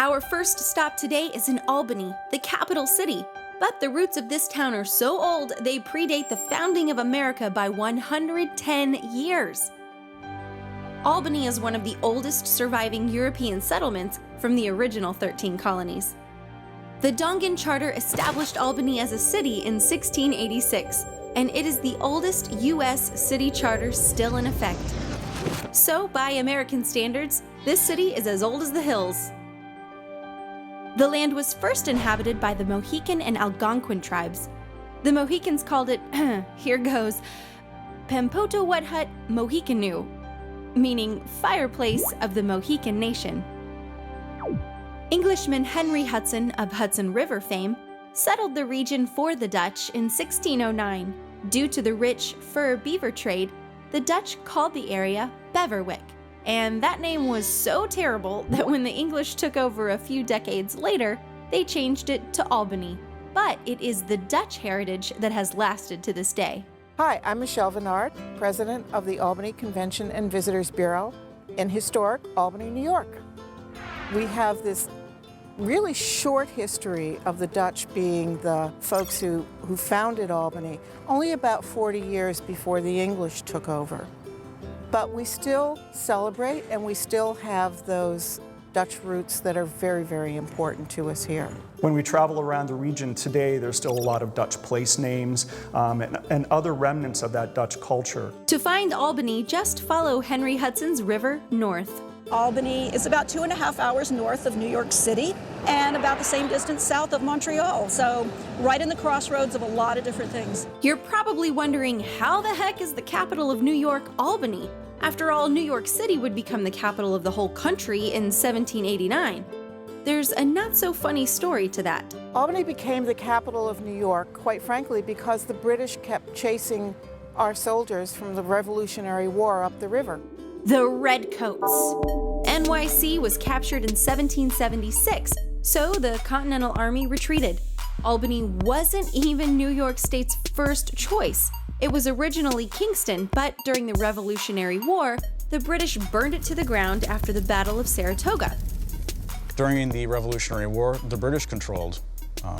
Our first stop today is in Albany, the capital city. But the roots of this town are so old, they predate the founding of America by 110 years. Albany is one of the oldest surviving European settlements from the original 13 colonies. The Dongan Charter established Albany as a city in 1686, and it is the oldest U.S. city charter still in effect. So, by American standards, this city is as old as the hills. The land was first inhabited by the Mohican and Algonquin tribes. The Mohicans called it, here goes, Pempotowet'hut Mohicanu, meaning fireplace of the Mohican Nation. Englishman Henry Hudson of Hudson River fame settled the region for the Dutch in 1609. Due to the rich fur beaver trade, the Dutch called the area Beverwyck. And that name was so terrible that when the English took over a few decades later, they changed it to Albany. But it is the Dutch heritage that has lasted to this day. Hi, I'm Michelle Vennard, President of the Albany Convention and Visitors Bureau in historic Albany, New York. We have this really short history of the Dutch being the folks who founded Albany, only about 40 years before the English took over. But we still celebrate and we still have those Dutch roots that are very, very important to us here. When we travel around the region today, there's still a lot of Dutch place names and other remnants of that Dutch culture. To find Albany, just follow Henry Hudson's river north. Albany is about 2.5 hours north of New York City and about the same distance south of Montreal, so right in the crossroads of a lot of different things. You're probably wondering, how the heck is the capital of New York Albany? After all, New York City would become the capital of the whole country in 1789. There's a not-so-funny story to that. Albany became the capital of New York, quite frankly, because the British kept chasing our soldiers from the Revolutionary War up the river. The Redcoats. NYC was captured in 1776, so the Continental Army retreated. Albany wasn't even New York State's first choice. It was originally Kingston, but during the Revolutionary War, the British burned it to the ground after the Battle of Saratoga. During the Revolutionary War, the British controlled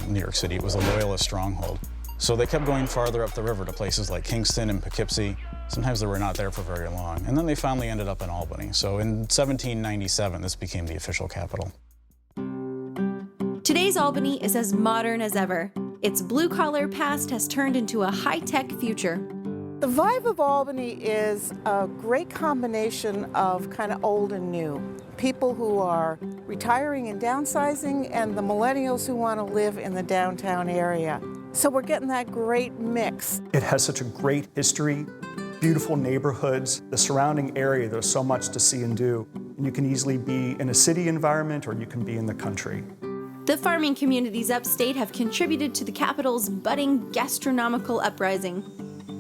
New York City. It was a loyalist stronghold. So they kept going farther up the river to places like Kingston and Poughkeepsie. Sometimes they were not there for very long. And then they finally ended up in Albany. So in 1797, this became the official capital. Today's Albany is as modern as ever. Its blue-collar past has turned into a high-tech future. The vibe of Albany is a great combination of kind of old and new. People who are retiring and downsizing, and the millennials who want to live in the downtown area. So we're getting that great mix. It has such a great history, beautiful neighborhoods, the surrounding area, there's so much to see and do. And you can easily be in a city environment or you can be in the country. The farming communities upstate have contributed to the capital's budding gastronomical uprising.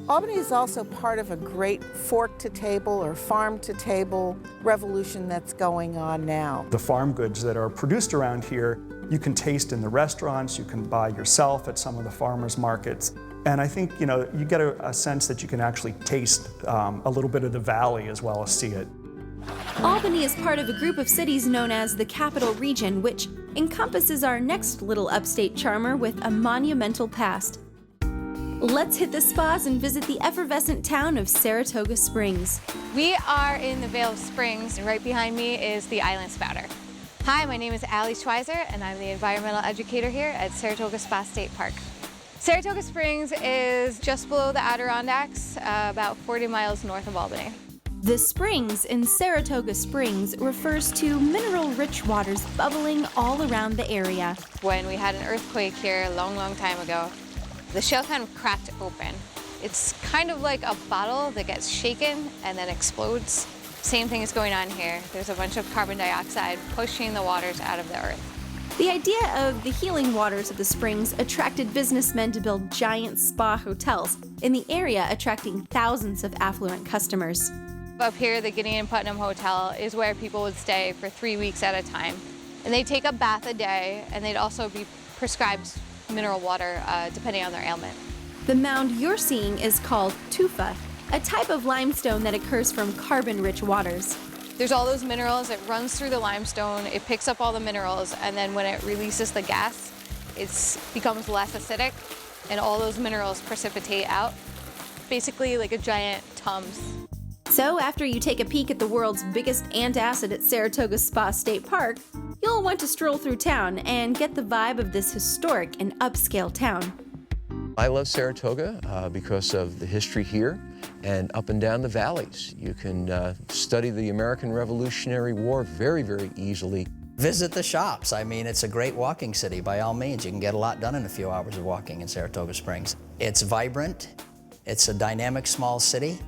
Albany is also part of a great fork-to-table or farm-to-table revolution that's going on now. The farm goods that are produced around here, you can taste in the restaurants, you can buy yourself at some of the farmers markets. And I think, you get a sense that you can actually taste a little bit of the valley as well as see it. Albany is part of a group of cities known as the Capital Region, which encompasses our next little upstate charmer with a monumental past. Let's hit the spas and visit the effervescent town of Saratoga Springs. We are in the Vale of Springs, and right behind me is the Island Spouter. Hi, my name is Allie Schweizer, and I'm the environmental educator here at Saratoga Spa State Park. Saratoga Springs is just below the Adirondacks, about 40 miles north of Albany. The springs in Saratoga Springs refers to mineral-rich waters bubbling all around the area. When we had an earthquake here a long, long time ago, the shell kind of cracked open. It's kind of like a bottle that gets shaken and then explodes. Same thing is going on here. There's a bunch of carbon dioxide pushing the waters out of the earth. The idea of the healing waters of the springs attracted businessmen to build giant spa hotels in the area, attracting thousands of affluent customers. Up here, the Gideon Putnam Hotel is where people would stay for 3 weeks at a time. And they'd take a bath a day, and they'd also be prescribed mineral water depending on their ailment. The mound you're seeing is called tufa, a type of limestone that occurs from carbon-rich waters. There's all those minerals, it runs through the limestone, it picks up all the minerals, and then when it releases the gas, it becomes less acidic, and all those minerals precipitate out, basically like a giant Tums. So after you take a peek at the world's biggest antacid at Saratoga Spa State Park, you'll want to stroll through town and get the vibe of this historic and upscale town. I love Saratoga because of the history here and up and down the valleys. You can study the American Revolutionary War very, very easily. Visit the shops. I mean, it's a great walking city by all means. You can get a lot done in a few hours of walking in Saratoga Springs. It's vibrant, it's a dynamic small city,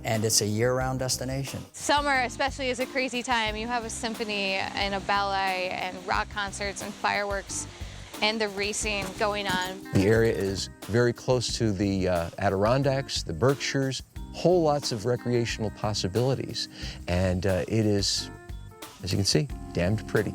and it's a year-round destination. Summer especially is a crazy time. You have a symphony and a ballet and rock concerts and fireworks and the racing going on. The area is very close to the Adirondacks, the Berkshires, whole lots of recreational possibilities. And it is, as you can see, damned pretty.